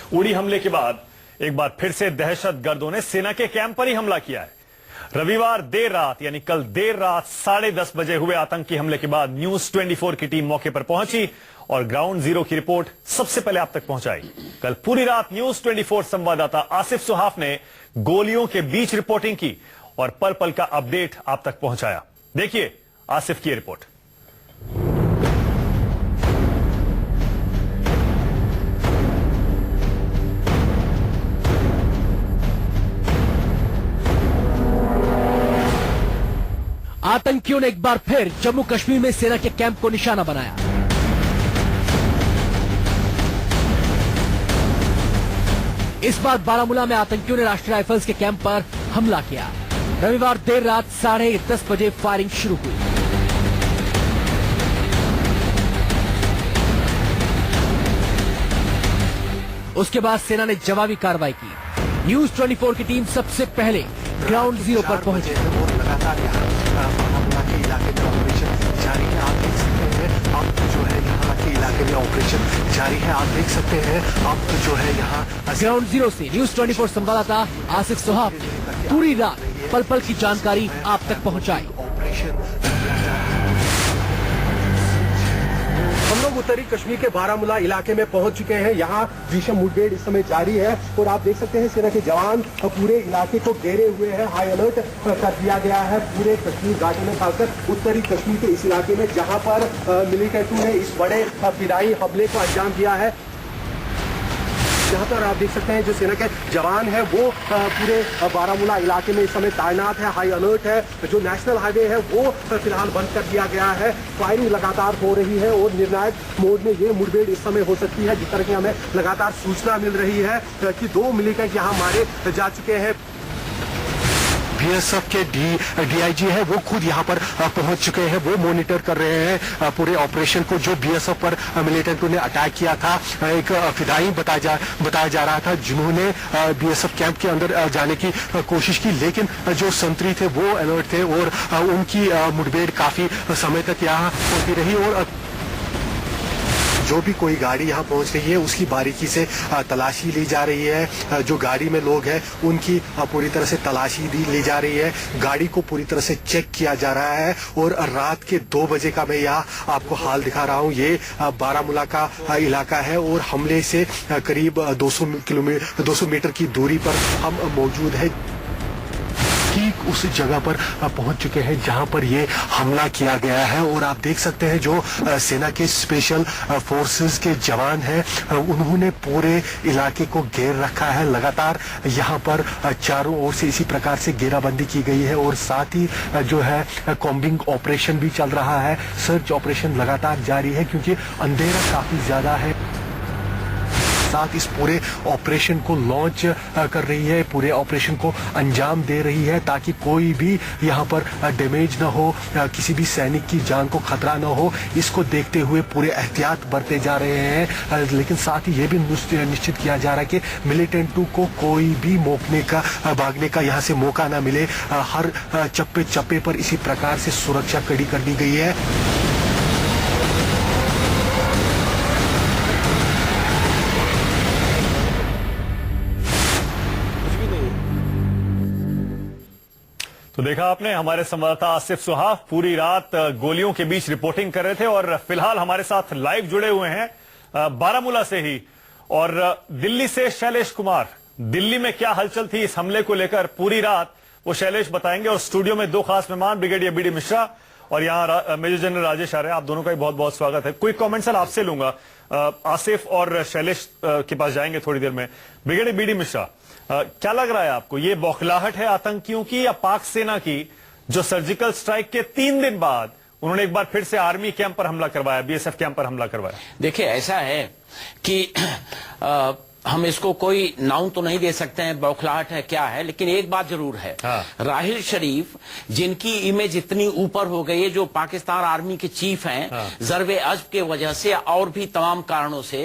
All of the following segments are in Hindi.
उड़ी हमले के बाद एक बार फिर से दहशतगर्दों ने सेना के कैंप पर ही हमला किया है। रविवार देर रात यानी कल देर रात 10:30 बजे हुए आतंकी हमले के बाद न्यूज 24 की टीम मौके पर पहुंची और ग्राउंड जीरो की रिपोर्ट सबसे पहले आप तक पहुंचाई। कल पूरी रात न्यूज 24 संवाददाता आसिफ सुहाफ ने गोलियों के बीच रिपोर्टिंग की और पल पल का अपडेट आप तक पहुंचाया। देखिए आसिफ की रिपोर्ट। आतंकियों ने एक बार फिर जम्मू कश्मीर में सेना के कैंप को निशाना बनाया। इस बार बारामूला में आतंकियों ने राष्ट्रीय राइफल्स के कैंप पर हमला किया। रविवार देर रात 10:30 बजे फायरिंग शुरू हुई। उसके बाद सेना ने जवाबी कार्रवाई की। न्यूज 24 की टीम सबसे पहले ग्राउंड जीरो पर पहुंची। लगातार बारामूला के इलाके में ऑपरेशन जारी है। आप देख सकते हैं अब जो है यहाँ के इलाके में ऑपरेशन जारी है। आप देख सकते हैं अब जो है यहाँ ग्राउंड जीरो से न्यूज 24 संवाददाता आसिफ सुहाफ पूरी रात पल पल की जानकारी आप तक पहुंचाई। ऑपरेशन हम लोग उत्तरी कश्मीर के बारामूला इलाके में पहुंच चुके हैं। यहाँ भीषण मुठभेड़ इस समय जारी है और आप देख सकते हैं सेना के जवान पूरे इलाके को घेरे हुए हैं। हाई अलर्ट कर दिया गया है पूरे कश्मीर घाटी में, खासकर उत्तरी कश्मीर के इस इलाके में जहां पर मिलिटेंट ने इस बड़े फिदाई हमले को अंजाम दिया है। जहां पर आप देख सकते हैं जो सेना के जवान है वो पूरे बारामूला इलाके में इस समय तैनात है। हाई अलर्ट है। जो नेशनल हाईवे है वो फिलहाल बंद कर दिया गया है। फायरिंग लगातार हो रही है और निर्णायक मोड में ये मुठभेड़ इस समय हो सकती है। जिस तरह की हमें लगातार सूचना मिल रही है कि 2 मिलिटेंट यहाँ मारे जा चुके हैं। बीएसएफ के डीआईजी है वो खुद यहाँ पर पहुंच चुके हैं। वो मॉनिटर कर रहे हैं पूरे ऑपरेशन को। जो बीएसएफ पर मिलिटेंटों ने अटैक किया था, एक फिदाई बताया जा रहा था जिन्होंने बीएसएफ कैंप के अंदर जाने की कोशिश की, लेकिन जो संतरी थे वो अलर्ट थे और उनकी मुठभेड़ काफी समय तक यहाँ होती रही। और जो भी कोई गाड़ी यहाँ पहुंच रही है उसकी बारीकी से तलाशी ली जा रही है। जो गाड़ी में लोग हैं उनकी पूरी तरह से तलाशी ली जा रही है। गाड़ी को पूरी तरह से चेक किया जा रहा है। और रात के 2 बजे का मैं यहाँ आपको हाल दिखा रहा हूँ। ये बारामूला का इलाका है और हमले से करीब 200 मीटर की दूरी पर हम मौजूद है। ठीक उस जगह पर पहुंच चुके हैं जहां पर ये हमला किया गया है। और आप देख सकते हैं जो सेना के स्पेशल फोर्सेस के जवान हैं उन्होंने पूरे इलाके को घेर रखा है। लगातार यहां पर चारों ओर से इसी प्रकार से घेराबंदी की गई है और साथ ही जो है कॉम्बिंग ऑपरेशन भी चल रहा है। सर्च ऑपरेशन लगातार जारी है क्योंकि अंधेरा काफी ज्यादा है। साथ इस पूरे ऑपरेशन को लॉन्च कर रही है, पूरे ऑपरेशन को अंजाम दे रही है ताकि कोई भी यहाँ पर डैमेज न हो, किसी भी सैनिक की जान को खतरा न हो। इसको देखते हुए पूरे एहतियात बरते जा रहे हैं। लेकिन साथ ही ये भी निश्चित किया जा रहा है कि मिलिटेंटों को कोई भी भागने का यहाँ से मौका न मिले। हर चप्पे चप्पे पर इसी प्रकार से सुरक्षा कड़ी कर दी गई है। तो देखा आपने, हमारे संवाददाता आसिफ सुहाफ पूरी रात गोलियों के बीच रिपोर्टिंग कर रहे थे और फिलहाल हमारे साथ लाइव जुड़े हुए हैं बारामूला से ही। और दिल्ली से शैलेश कुमार, दिल्ली में क्या हलचल थी इस हमले को लेकर पूरी रात, वो शैलेश बताएंगे। और स्टूडियो में 2 खास मेहमान, ब्रिगेडियर बीडी मिश्रा और यहाँ मेजर जनरल राजेश आर्य, आप दोनों का भी बहुत बहुत स्वागत है। क्विक कमेंट सर आपसे लूंगा। आसिफ और शैलेश के पास जाएंगे थोड़ी देर में। ब्रिगेडियर बीडी मिश्रा, क्या लग रहा है आपको, ये बौखलाहट है आतंकियों की या पाक सेना की जो सर्जिकल स्ट्राइक के 3 दिन बाद उन्होंने एक बार फिर से आर्मी कैंप पर हमला करवाया, बीएसएफ कैंप पर हमला करवाया? देखिए ऐसा है कि हम इसको कोई नाउन तो नहीं दे सकते हैं बौखलाहट है क्या है, लेकिन एक बात जरूर है। राहिल शरीफ जिनकी इमेज इतनी ऊपर हो गई है, जो पाकिस्तान आर्मी के चीफ हैं, जरबे अजब के वजह से और भी तमाम कारणों से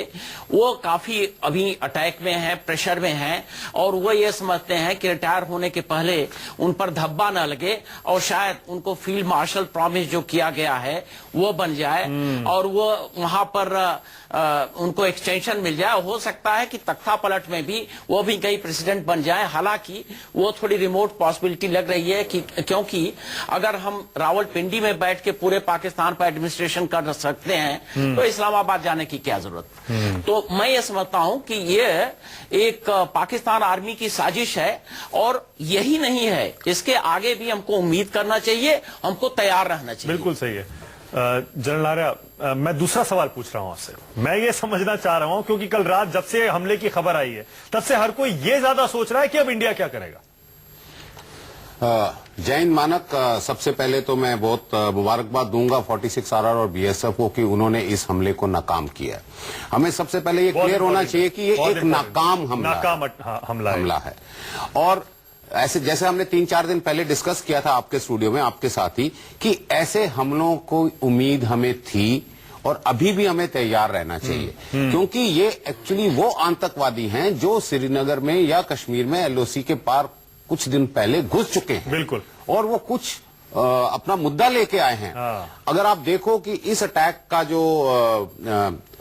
वो काफी अभी अटैक में हैं, प्रेशर में हैं और वो ये समझते हैं कि रिटायर होने के पहले उन पर धब्बा न लगे और शायद उनको फील्ड मार्शल प्रॉमिस जो किया गया है वो बन जाए और वो वहां पर उनको एक्सटेंशन मिल जाए। हो सकता है कि तख्ता पलट में भी वो भी कई प्रेसिडेंट बन जाए। हालांकि वो थोड़ी रिमोट पॉसिबिलिटी लग रही है कि क्योंकि अगर हम रावलपिंडी में बैठ के पूरे पाकिस्तान पर एडमिनिस्ट्रेशन कर सकते हैं तो इस्लामाबाद जाने की क्या जरूरत। तो मैं ये समझता हूं कि ये एक पाकिस्तान आर्मी की साजिश है और यही नहीं है, इसके आगे भी हमको उम्मीद करना चाहिए, हमको तैयार रहना चाहिए। बिल्कुल सही है। जनरल आर्या, मैं दूसरा सवाल पूछ रहा हूं आपसे। मैं ये समझना चाह रहा हूं क्योंकि कल रात जब से हमले की खबर आई है तब से हर कोई ये ज्यादा सोच रहा है कि अब इंडिया क्या करेगा। जय हिंद मानक, सबसे पहले तो मैं बहुत मुबारकबाद दूंगा 46RR और बीएसएफ को कि उन्होंने इस हमले को नाकाम किया। हमें सबसे पहले ये क्लियर होना चाहिए कि ये एक नाकाम हमला है। और ऐसे जैसे हमने 3-4 दिन पहले डिस्कस किया था आपके स्टूडियो में आपके साथ ही कि ऐसे हमलों को उम्मीद हमें थी और अभी भी हमें तैयार रहना चाहिए, क्योंकि ये एक्चुअली वो आतंकवादी हैं जो श्रीनगर में या कश्मीर में एलओसी के पार कुछ दिन पहले घुस चुके हैं। बिल्कुल। और वो कुछ अपना मुद्दा लेके आए हैं। अगर आप देखो कि इस अटैक का जो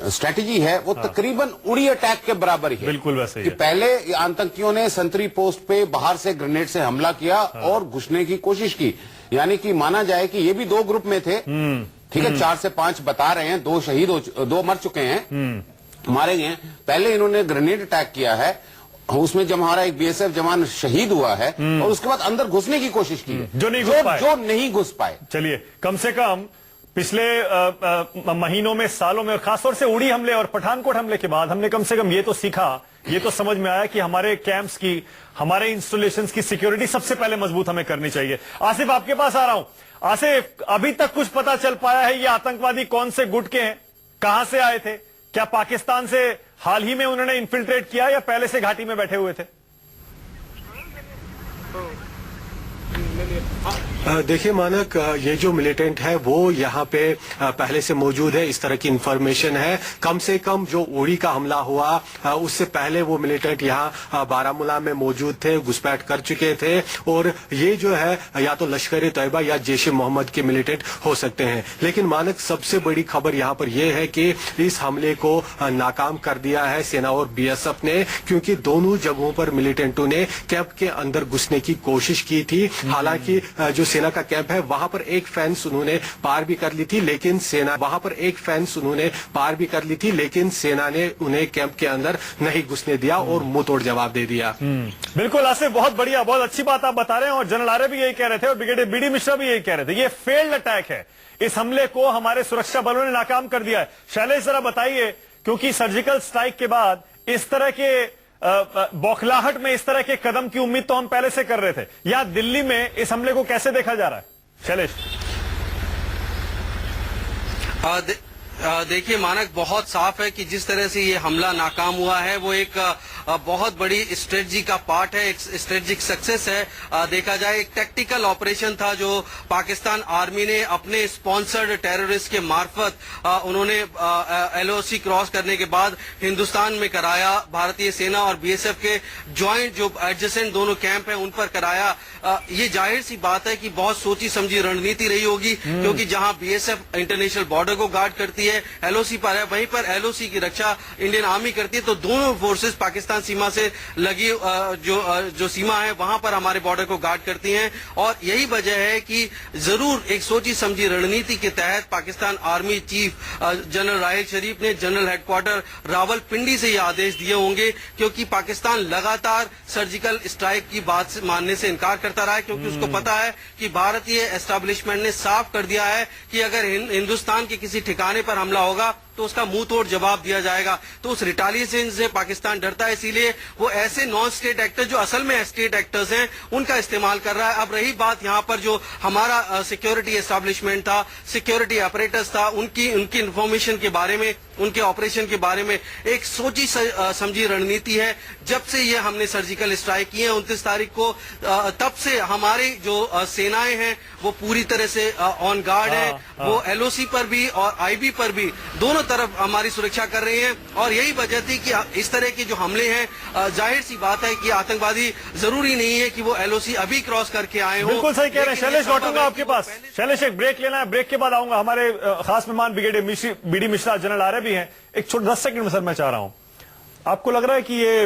स्ट्रेटेजी है वो तकरीबन उड़ी अटैक के बराबर ही है। बिल्कुल वैसे ही कि पहले आतंकियों ने संतरी पोस्ट पे बाहर से ग्रेनेड से हमला किया और घुसने की कोशिश की। यानी कि माना जाए कि ये भी 2 ग्रुप में थे। ठीक है, 4 से 5 बता रहे हैं, 2 मर चुके हैं, मारे गए हैं। पहले इन्होंने ग्रेनेड अटैक किया है, उसमें जब हमारा एक बीएसएफ जवान शहीद हुआ है और उसके बाद अंदर घुसने की कोशिश की है, जो नहीं घुस पाए। चलिए, कम से कम पिछले महीनों में, सालों में, और खासतौर से उड़ी हमले और पठानकोट हमले के बाद हमने कम से कम ये तो सीखा, ये तो समझ में आया कि हमारे कैंप्स की, हमारे इंस्टॉलेशंस की सिक्योरिटी सबसे पहले मजबूत हमें करनी चाहिए। आसिफ, आपके पास आ रहा हूं। आसिफ, अभी तक कुछ पता चल पाया है ये आतंकवादी कौन से गुट के हैं, कहां से आए थे? क्या पाकिस्तान से हाल ही में उन्होंने इन्फिल्ट्रेट किया या पहले से घाटी में बैठे हुए थे? देखिए मानक, ये जो मिलिटेंट है वो यहाँ पे पहले से मौजूद है, इस तरह की इंफॉर्मेशन है। कम से कम जो उड़ी का हमला हुआ उससे पहले वो मिलिटेंट यहाँ बारामूला में मौजूद थे, घुसपैठ कर चुके थे। और ये जो है या तो लश्कर तैयबा या जैश ए मोहम्मद के मिलिटेंट हो सकते हैं। लेकिन मानक, सबसे बड़ी खबर यहाँ पर यह है कि इस हमले को नाकाम कर दिया है सेना और बीएसएफ ने, क्योंकि दोनों जगहों पर मिलिटेंटों ने कैंप के अंदर घुसने की कोशिश की थी। हालांकि जो सेना का कैंप है वहां पर एक फेंस उन्होंने पार भी कर ली थी, लेकिन सेना ने उन्हें कैंप के अंदर नहीं घुसने दिया और मुंह तोड़ जवाब दे दिया। बिल्कुल आसिफ, बहुत बढ़िया, बहुत अच्छी बात आप बता रहे हैं। और जनरल आर्य भी यही कह रहे थे और ब्रिगेडियर बीडी मिश्रा भी यही कह रहे थे, ये फेल्ड अटैक है। इस हमले को हमारे सुरक्षा बलों ने नाकाम कर दिया है। शैलेश, जरा बताइए, क्योंकि सर्जिकल स्ट्राइक के बाद इस तरह के बौखलाहट में इस तरह के कदम की उम्मीद तो हम पहले से कर रहे थे, या दिल्ली में इस हमले को कैसे देखा जा रहा है? शैलेश। देखिए मानक, बहुत साफ है कि जिस तरह से ये हमला नाकाम हुआ है वो एक बहुत बड़ी स्ट्रेटजी का पार्ट है, एक स्ट्रेटजिक सक्सेस है। देखा जाए एक टैक्टिकल ऑपरेशन था जो पाकिस्तान आर्मी ने अपने स्पॉन्सर्ड टेररिस्ट के मार्फत उन्होंने एलओसी क्रॉस करने के बाद हिंदुस्तान में कराया। भारतीय सेना और बीएसएफ के ज्वाइंट जो एडजेसेंट दोनों कैंप है उन पर कराया। ये जाहिर सी बात है कि बहुत सोची समझी रणनीति रही होगी, क्योंकि जहां बीएसएफ इंटरनेशनल बॉर्डर को गार्ड करती है, एलओसी पर है, वहीं पर एलओसी की रक्षा इंडियन आर्मी करती है। तो दोनों फोर्सेस पाकिस्तान सीमा से लगी जो सीमा है वहां पर हमारे बॉर्डर को गार्ड करती हैं। और यही वजह है कि जरूर एक सोची समझी रणनीति के तहत Pakistan army chief general Raheel Sharif ने जनरल हेडक्वार्टर रावलपिंडी से ये आदेश दिए होंगे, क्योंकि पाकिस्तान लगातार सर्जिकल स्ट्राइक की बात मानने से इनकार करता रहा है, क्योंकि उसको पता है कि भारतीय एस्टेब्लिशमेंट ने साफ कर दिया है कि अगर हिंदुस्तान के किसी ठिकाने पर हमला होगा तो उसका मुंह तोड़ जवाब दिया जाएगा। तो उस रिटालिएशन से पाकिस्तान डरता है, इसीलिए वो ऐसे नॉन स्टेट एक्टर्स जो असल में स्टेट एक्टर्स हैं उनका इस्तेमाल कर रहा है। अब रही बात यहाँ पर जो हमारा सिक्योरिटी एस्टेब्लिशमेंट था, सिक्योरिटी ऑपरेटर्स था, उनकी इंफॉर्मेशन के बारे में, उनके ऑपरेशन के बारे में एक सोची समझी रणनीति है। जब से ये हमने सर्जिकल स्ट्राइक की है 29 तारीख को, तब से हमारी जो सेनाएं हैं वो पूरी तरह से ऑन गार्ड है। वो एलओसी पर भी और आईबी पर भी दोनों तीनों तरफ हमारी सुरक्षा कर रही है। और यही वजह थी कि इस तरह के जो हमले हैं, जाहिर सी बात है कि आतंकवादी जरूरी नहीं है कि वो LOC अभी क्रॉस करके आए हो। बिल्कुल सही कह रहे हैं शैलेश, लौटूंगा आपके पास। शैलेश, एक ब्रेक लेना है, ब्रेक के बाद आऊंगा। हमारे खास मेहमान ब्रिगेडियर BD मिश्रा जनरल आर्य भी हैं। एक छोटे 10 सेकंड में सर मैं चाह रहा हूं, आपको लग रहा है कि ये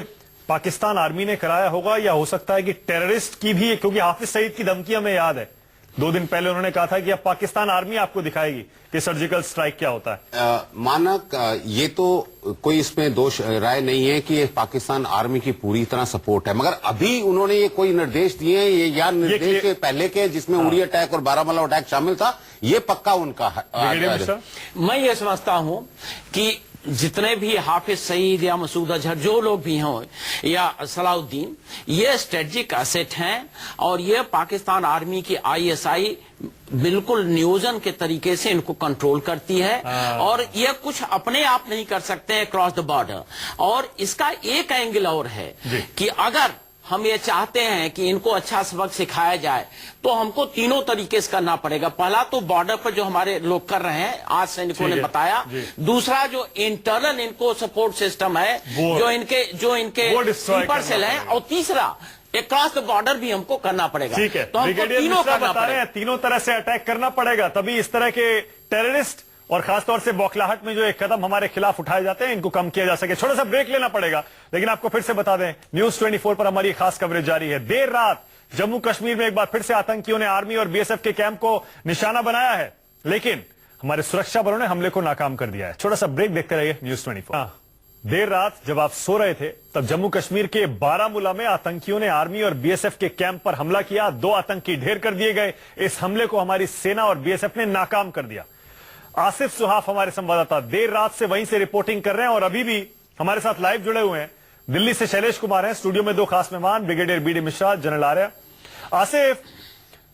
पाकिस्तान आर्मी ने कराया होगा या हो सकता है कि टेररिस्ट की भी, क्योंकि हाफिज सईद की धमकी हमें याद है 2 दिन पहले उन्होंने कहा था कि अब पाकिस्तान आर्मी आपको दिखाएगी कि सर्जिकल स्ट्राइक क्या होता है। मानक, ये तो कोई इसमें दोष राय नहीं है कि ये पाकिस्तान आर्मी की पूरी तरह सपोर्ट है, मगर अभी उन्होंने ये कोई निर्देश दिए हैं, ये या निर्देश के पहले के जिसमें उरी अटैक और बारामूला अटैक शामिल था, ये पक्का उनका है। मैं ये समझता हूं कि जितने भी हाफिज सईद या मसूद अजहर जो लोग भी हों या सलाउद्दीन, ये स्ट्रेटेजिक एसेट हैं और ये पाकिस्तान आर्मी की ISI बिल्कुल नियोजन के तरीके से इनको कंट्रोल करती है। और ये कुछ अपने आप नहीं कर सकते हैं क्रॉस द बॉर्डर। और इसका एक एंगल और है कि अगर हम ये चाहते हैं कि इनको अच्छा सबक सिखाया जाए तो हमको तीनों तरीके से करना पड़ेगा। पहला तो बॉर्डर पर जो हमारे लोग कर रहे हैं, आज सैनिकों ने बताया। दूसरा जो इंटरनल इनको सपोर्ट सिस्टम है, जो इनके स्लीपर सेल है। और तीसरा एक क्रॉस द बॉर्डर भी हमको करना पड़ेगा। ठीक है, तो हमको तीनों करना पड़ेगा, तीनों तरह से अटैक करना पड़ेगा, तभी इस तरह के टेररिस्ट और खासतौर से बौखलाहट में जो एक कदम हमारे खिलाफ उठाए जाते हैं इनको कम किया जा सके। छोटा सा ब्रेक लेना पड़ेगा, लेकिन आपको फिर से बता दें न्यूज 24 पर हमारी खास कवरेज जारी है। देर रात जम्मू कश्मीर में एक बार फिर से आतंकियों ने आर्मी और BSF के कैंप को निशाना बनाया है, लेकिन हमारे सुरक्षा बलों ने हमले को नाकाम कर दिया है। छोटा सा ब्रेक देखते रहिए न्यूज 24। देर रात जब आप सो रहे थे तब जम्मू कश्मीर के बारामूला में आतंकियों ने आर्मी और BSF के कैंप पर हमला किया। 2 आतंकी ढेर कर दिए गए। इस हमले को हमारी सेना और BSF ने नाकाम कर दिया। आसिफ सुहाफ हमारे संवाददाता देर रात से वहीं से रिपोर्टिंग कर रहे हैं और अभी भी हमारे साथ लाइव जुड़े हुए हैं। दिल्ली से शैलेश कुमार हैं, स्टूडियो में 2 खास मेहमान ब्रिगेडियर BD मिश्रा, जनरल आर्य। आसिफ,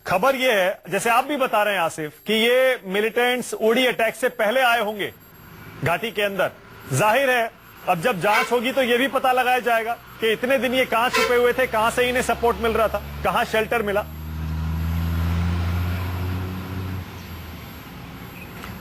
खबर यह है जैसे आप भी बता रहे हैं आसिफ कि ये मिलिटेंट्स उड़ी अटैक से पहले आए होंगे घाटी के अंदर। जाहिर है अब जब जांच होगी तो यह भी पता लगाया जाएगा कि इतने दिन ये कहां छुपे हुए थे, कहां से इन्हें सपोर्ट मिल रहा था, कहां शेल्टर मिला।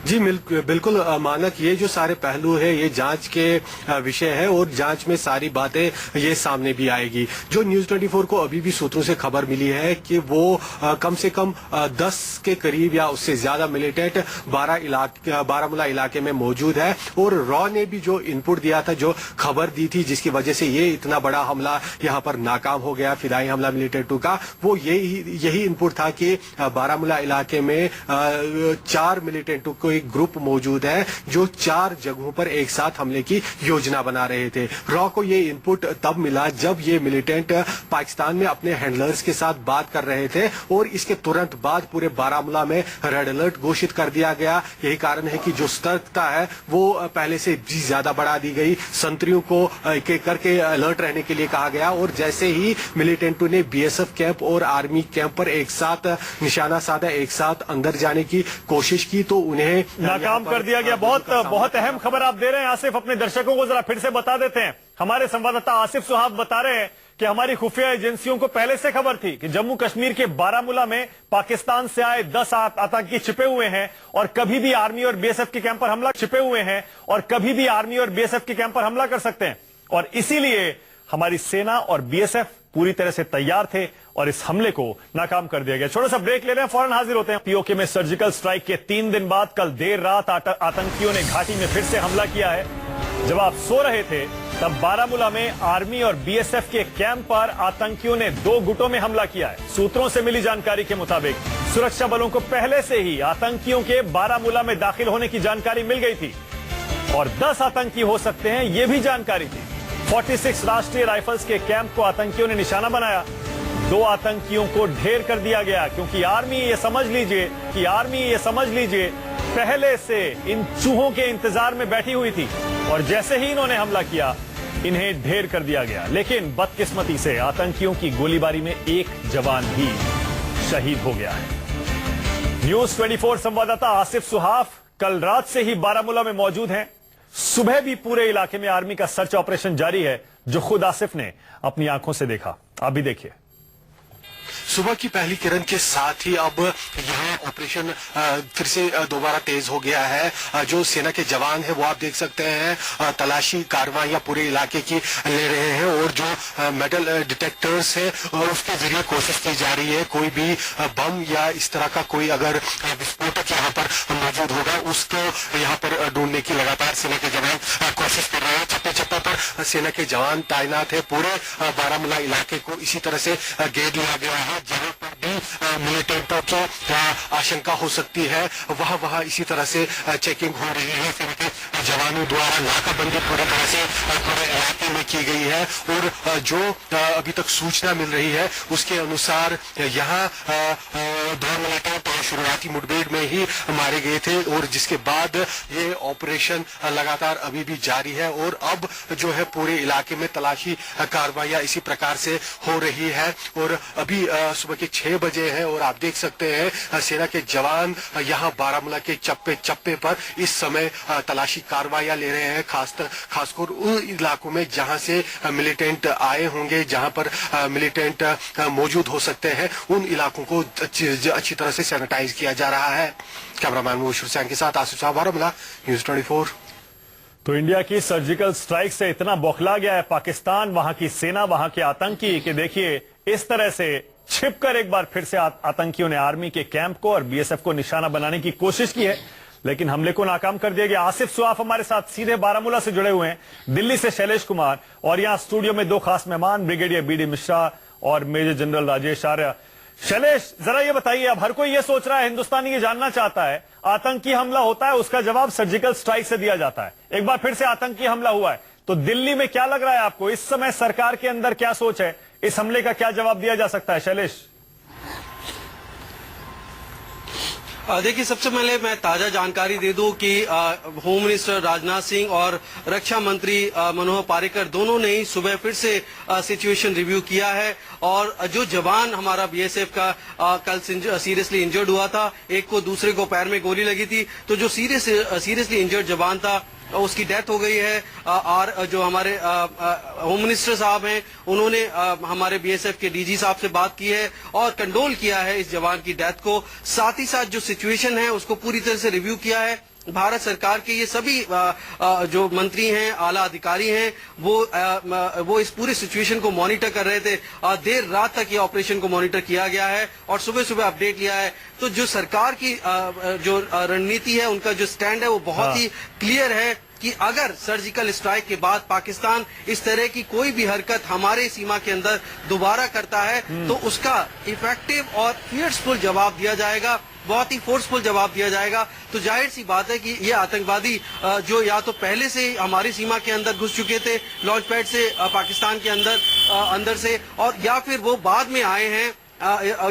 जी बिल्कुल मानक, ये जो सारे पहलू है ये जांच के विषय है और जांच में सारी बातें ये सामने भी आएगी। जो न्यूज 24 को अभी भी सूत्रों से खबर मिली है कि वो कम से कम 10 के करीब या उससे ज्यादा मिलिटेंट बारामूला इलाके में मौजूद है। और रॉ ने भी जो इनपुट दिया था, जो खबर दी थी जिसकी वजह से ये इतना बड़ा हमला यहाँ पर नाकाम हो गया, फिदाई हमला मिलिटेंट 2 का, वो यही इनपुट था कि बारामूला इलाके में 4 मिलिटेंट को एक ग्रुप मौजूद है जो 4 जगहों पर एक साथ हमले की योजना बना रहे थे। रॉ को ये इनपुट तब मिला जब ये मिलिटेंट पाकिस्तान में अपने हैंडलर्स के साथ बात कर रहे थे और इसके तुरंत बाद पूरे बारामूला में रेड अलर्ट घोषित कर दिया गया। यही कारण है कि जो सतर्कता है वो पहले से भी ज्यादा बढ़ा दी गई। संतरियों को एक एक करके अलर्ट रहने के लिए कहा गया और जैसे ही मिलिटेंटों ने BSF कैंप और आर्मी कैंप पर एक साथ निशाना साधा, एक साथ अंदर जाने की कोशिश की तो उन्हें नाकाम कर दिया गया। बहुत अहम खबर आप दे रहे हैं आसिफ, अपने दर्शकों को जरा फिर से बता देते हैं। हमारे संवाददाता आसिफ सुहाफ बता रहे हैं कि हमारी खुफिया एजेंसियों को पहले से खबर थी कि जम्मू कश्मीर के बारामूला में पाकिस्तान से आए 10 आतंकी छिपे हुए हैं और कभी भी आर्मी और BSF के कैंप पर हमला छिपे हुए हैं और कभी भी आर्मी और BSF के कैंप पर हमला कर सकते हैं। और इसीलिए हमारी सेना और BSF पूरी तरह से तैयार थे और इस हमले को नाकाम कर दिया गया। छोटा सा ब्रेक ले रहे हैं, फौरन हाजिर होते हैं। POK में सर्जिकल स्ट्राइक के 3 दिन बाद कल देर रात आतंकियों ने घाटी में फिर से हमला किया है। जब आप सो रहे थे तब बारामूला में आर्मी और BSF के कैंप पर आतंकियों ने 2 गुटों में हमला किया है। सूत्रों से मिली जानकारी के मुताबिक सुरक्षा बलों को पहले से ही आतंकियों के बारामूला में दाखिल होने की जानकारी मिल गई थी और 10 आतंकी हो सकते हैं ये भी जानकारी थी। 46 राष्ट्रीय राइफल्स के कैंप को आतंकियों ने निशाना बनाया। 2 आतंकियों को ढेर कर दिया गया क्योंकि आर्मी ये समझ लीजिए पहले से इन चूहों के इंतजार में बैठी हुई थी और जैसे ही इन्होंने हमला किया इन्हें ढेर कर दिया गया। लेकिन बदकिस्मती से आतंकियों की गोलीबारी में एक जवान भी शहीद हो गया है। न्यूज 24 संवाददाता आसिफ सुहाफ कल रात से ही बारामूला में मौजूद हैं। सुबह भी पूरे इलाके में आर्मी का सर्च ऑपरेशन जारी है जो खुद आसिफ ने अपनी आंखों से देखा। आप भी देखिए। सुबह की पहली किरण के साथ ही अब यहाँ ऑपरेशन फिर से दोबारा तेज हो गया है। जो सेना के जवान है वो आप देख सकते हैं तलाशी कार्रवाइयां पूरे इलाके की ले रहे हैं और जो मेटल डिटेक्टर्स है और उसके जरिए कोशिश की जा रही है कोई भी बम या इस तरह का कोई अगर विस्फोटक यहाँ पर मौजूद होगा उसको यहाँ पर ढूंढने की लगातार सेना के जवान कोशिश कर रहे हैं। चप्पे चप्पे पर सेना के जवान तैनात है। पूरे बारामूला इलाके को इसी तरह से घेर लिया गया है। जहां पर भी मिलिटेंटों की आशंका हो सकती है वहां इसी तरह से चेकिंग हो रही है। सेना के जवानों द्वारा नाकाबंदी पूरी तरह से पूरे इलाके में की गई है और जो अभी तक सूचना मिल रही है उसके अनुसार यहाँ दो मिलिटेंट शुरुआती मुठभेड़ में ही मारे गए थे और जिसके बाद ये ऑपरेशन लगातार अभी भी जारी है और अब जो है पूरे इलाके में तलाशी कार्रवाइयां इसी प्रकार से हो रही है। और अभी सुबह के 6 बजे है और आप देख सकते हैं सेना के जवान यहाँ बारामूला के चप्पे चप्पे पर इस समय तलाशी कार्रवाइयां ले रहे हैं। खासकर उन इलाकों में जहां से मिलिटेंट आए होंगे, जहां पर मिलिटेंट मौजूद हो सकते हैं, उन इलाकों को अच्छी तरह से सैनिटाइज किया जा रहा है। कैमरामैन मुबशर हुसैन के साथ आसिफ साहब, बारामूला, न्यूज़ 24। तो इंडिया की सर्जिकल स्ट्राइक से इतना बौखला गया है पाकिस्तान, वहां की सेना, वहां के आतंकी कि देखिए इस तरह से छिपकर एक बार फिर से आतंकियों ने आर्मी के कैंप को और बीएसएफ को निशाना बनाने की कोशिश की है, लेकिन हमले को नाकाम कर दिया गया। आसिफ सुहाफ हमारे साथ सीधे बारामूला से जुड़े हुए हैं, दिल्ली से शैलेश कुमार, और यहां स्टूडियो में 2 खास मेहमान, ब्रिगेडियर बीडी मिश्रा और मेजर जनरल राजेश आर्य। शैलेश, जरा ये बताइए, अब हर कोई ये सोच रहा है, हिंदुस्तानी ये जानना चाहता है, आतंकी हमला होता है उसका जवाब सर्जिकल स्ट्राइक से दिया जाता है, एक बार फिर से आतंकी हमला हुआ है, तो दिल्ली में क्या लग रहा है आपको, इस समय सरकार के अंदर क्या सोच है, इस हमले का क्या जवाब दिया जा सकता है? शैलेश, देखिए, सबसे पहले मैं ताजा जानकारी दे दूं कि होम मिनिस्टर राजनाथ सिंह और रक्षा मंत्री मनोहर पारिकर दोनों ने ही सुबह फिर से सिचुएशन रिव्यू किया है और जो जवान हमारा बीएसएफ का कल सीरियसली इंजर्ड हुआ था, एक को दूसरे को पैर में गोली लगी थी, तो जो सीरियसली इंजर्ड जवान था उसकी डेथ हो गई है। और जो हमारे होम मिनिस्टर साहब हैं उन्होंने हमारे बीएसएफ के डीजी साहब से बात की है और कंडोल किया है इस जवान की डेथ को। साथ ही साथ जो सिचुएशन है उसको पूरी तरह से रिव्यू किया है। भारत सरकार के ये सभी जो मंत्री हैं, आला अधिकारी हैं, वो इस पूरी सिचुएशन को मॉनिटर कर रहे थे। देर रात तक ये ऑपरेशन को मॉनिटर किया गया है और सुबह सुबह अपडेट लिया है। तो जो सरकार की जो रणनीति है, उनका जो स्टैंड है वो बहुत ही क्लियर है कि अगर सर्जिकल स्ट्राइक के बाद पाकिस्तान इस तरह की कोई भी हरकत हमारे सीमा के अंदर दोबारा करता है तो उसका इफेक्टिव और फियर्सफुल जवाब दिया जाएगा, बहुत ही फोर्सफुल जवाब दिया जाएगा। तो जाहिर सी बात है कि ये आतंकवादी जो या तो पहले से हमारी सीमा के अंदर घुस चुके थे लॉन्च पैड से पाकिस्तान के अंदर से, और या फिर वो बाद में आए हैं,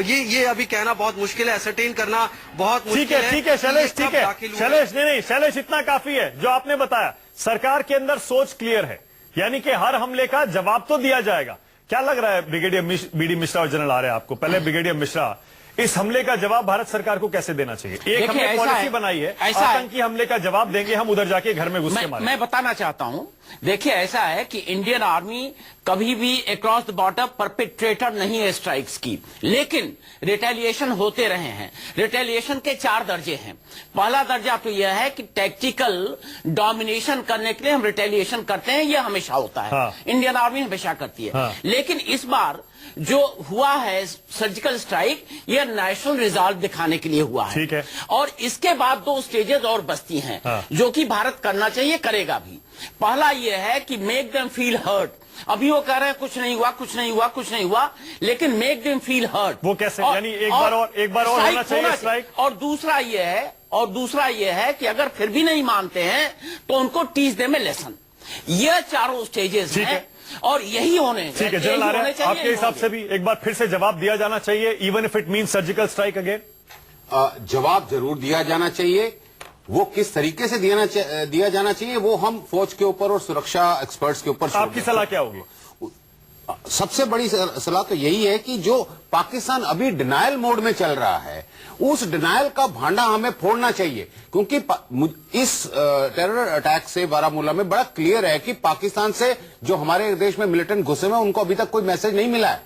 ये अभी कहना बहुत मुश्किल है, असरटेन करना बहुत मुश्किल है। ठीक है शैलेश, ठीक है शैलेश, नहीं शैलेश, इतना काफी है जो आपने बताया। सरकार के अंदर सोच क्लियर है, यानी कि हर हमले का जवाब तो दिया जाएगा। क्या लग रहा है ब्रिगेडियर बीडी मिश्रा और जनरल आर्य आपको? पहले ब्रिगेडियर मिश्रा, इस हमले का जवाब भारत सरकार को कैसे देना चाहिए? एक हमने पॉलिसी बनाई है, आतंकी हमले का जवाब देंगे हम, उधर जाके घर में घुस के मारेंगे। मैं बताना चाहता हूं, देखिए ऐसा है कि इंडियन आर्मी कभी भी अक्रॉस द बॉर्डर परपेट्रेटर नहीं है स्ट्राइक्स की, लेकिन रिटेलिएशन होते रहे हैं। रिटेलिएशन के 4 दर्जे हैं। पहला दर्जा तो यह है कि टैक्टिकल डोमिनेशन करने के लिए हम रिटेलिएशन करते हैं, यह हमेशा होता है। इंडियन आर्मी हमेशा करती है। लेकिन इस बार जो हुआ है सर्जिकल स्ट्राइक, यह नेशनल रिजॉल्व दिखाने के लिए हुआ है। ठीक है। और इसके बाद 2 स्टेजेस और बचती हैं जो कि भारत करना चाहिए, करेगा भी। पहला यह है कि मेक देम फील हर्ट। अभी वो कह रहे हैं कुछ नहीं हुआ, कुछ नहीं हुआ, कुछ नहीं हुआ, लेकिन मेक देम फील हर्ट। वो कैसे? यानी एक बार और होना चाहिए स्ट्राइक। और दूसरा ये है कि अगर फिर भी नहीं मानते हैं तो उनको टीच देम ए लेसन। ये 4 स्टेजेस हैं और यही होने चाहिए। ठीक है जनरल आर्य, आपके हिसाब से भी एक बार फिर से जवाब दिया जाना चाहिए, even if it mean surgical strike again? जवाब जरूर दिया जाना चाहिए। वो किस तरीके से दिया जाना चाहिए वो हम फौज के ऊपर और सुरक्षा एक्सपर्ट्स के ऊपर। आपकी सलाह क्या होगी? सबसे बड़ी सलाह तो यही है कि जो पाकिस्तान अभी डिनायल मोड में चल रहा है, उस डिनायल का भांडा हमें फोड़ना चाहिए, क्योंकि इस टेरर अटैक से बारामूला में बड़ा क्लियर है कि पाकिस्तान से जो हमारे देश में मिलिटेंट घुसे हुए उनको अभी तक कोई मैसेज नहीं मिला है।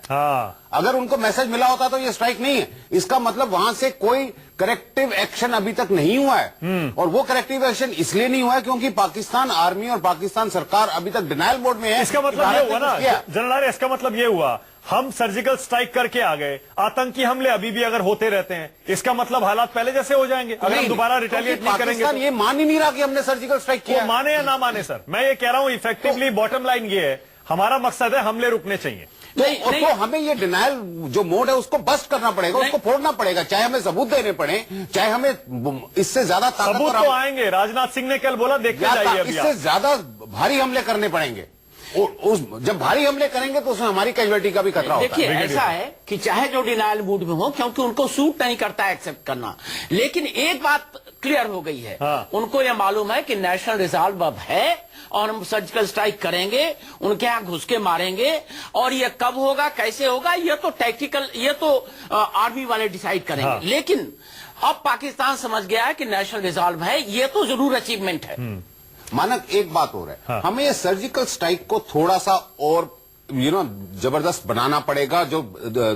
अगर उनको मैसेज मिला होता तो ये स्ट्राइक नहीं है। इसका मतलब वहां से कोई करेक्टिव एक्शन अभी तक नहीं हुआ है, और वो करेक्टिव एक्शन इसलिए नहीं हुआ है क्योंकि पाकिस्तान आर्मी और पाकिस्तान सरकार अभी तक डिनायल मोड में है। इसका मतलब ये हुआ ना जनरल, इसका मतलब ये हुआ हम सर्जिकल स्ट्राइक करके आ गए, आतंकी हमले अभी भी अगर होते रहते हैं, इसका मतलब हालात पहले जैसे हो जाएंगे अगर हम दोबारा रिटेलिएट नहीं करेंगे। पाकिस्तान ये मान ही नहीं रहा कि हमने सर्जिकल स्ट्राइक किया। वो माने या ना माने सर, मैं ये कह रहा हूं इफेक्टिवली बॉटम लाइन ये है, हमारा मकसद है हमले रुकने चाहिए। तो हमें ये डिनायल जो मोड है उसको बस्ट करना पड़ेगा, उसको फोड़ना पड़ेगा, चाहे हमें सबूत देने पड़े, चाहे हमें इससे ज्यादा सबूत तो आएंगे। राजनाथ सिंह ने कल बोला देखते जाइए, इससे ज्यादा भारी हमले करने पड़ेंगे। जब भारी हमले करेंगे तो उसमें हमारी कैजुअलिटी का भी खतरा होता है। देखिए ऐसा है कि चाहे जो डिनायल मूड में हो, क्योंकि उनको सूट नहीं करता एक्सेप्ट करना, लेकिन एक बात क्लियर हो गई है। उनको यह मालूम है कि नेशनल रिजॉल्व अब है और हम सर्जिकल स्ट्राइक करेंगे, उनके यहां घुस के मारेंगे, और ये कब होगा कैसे होगा ये तो टैक्टिकल, ये तो आर्मी वाले डिसाइड करेंगे। लेकिन अब पाकिस्तान समझ गया है कि नेशनल रिजॉल्व है, ये तो जरूर अचीवमेंट है। मानक एक बात हो रहा है, हमें ये सर्जिकल स्ट्राइक को थोड़ा सा और जबरदस्त बनाना पड़ेगा, जो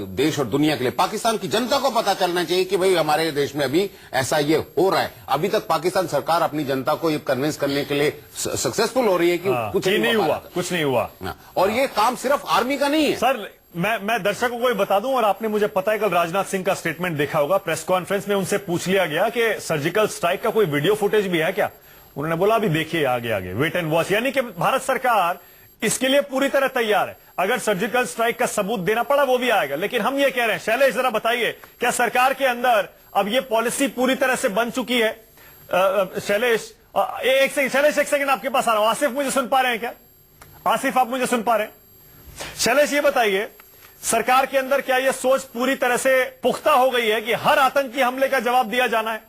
देश और दुनिया के लिए, पाकिस्तान की जनता को पता चलना चाहिए कि भाई हमारे देश में अभी ऐसा ये हो रहा है। अभी तक पाकिस्तान सरकार अपनी जनता को ये कन्विंस करने के लिए सक्सेसफुल हो रही है कि कुछ नहीं हुआ, कुछ नहीं हुआ। और ये काम सिर्फ आर्मी का नहीं है सर। मैं दर्शकों को भी बता दूं, और आपने मुझे पता है कल राजनाथ सिंह का स्टेटमेंट देखा होगा, प्रेस कॉन्फ्रेंस में उनसे पूछ लिया गया कि सर्जिकल स्ट्राइक का कोई वीडियो फुटेज भी है क्या। उन्होंने बोला अभी देखिए आगे आगे, वेट एंड वॉच। यानी कि भारत सरकार इसके लिए पूरी तरह तैयार है, अगर सर्जिकल स्ट्राइक का सबूत देना पड़ा वो भी आएगा। लेकिन हम ये कह रहे हैं, शैलेश जरा बताइए, क्या सरकार के अंदर अब ये पॉलिसी पूरी तरह से बन चुकी है? शैलेश एक सेकंड आपके पास आ रहा हूं। आसिफ मुझे सुन पा रहे हैं क्या? आसिफ आप मुझे सुन पा रहे हैं? शैलेश ये बताइए, सरकार के अंदर क्या यह सोच पूरी तरह से पुख्ता हो गई है कि हर आतंकी हमले का जवाब दिया जाना है?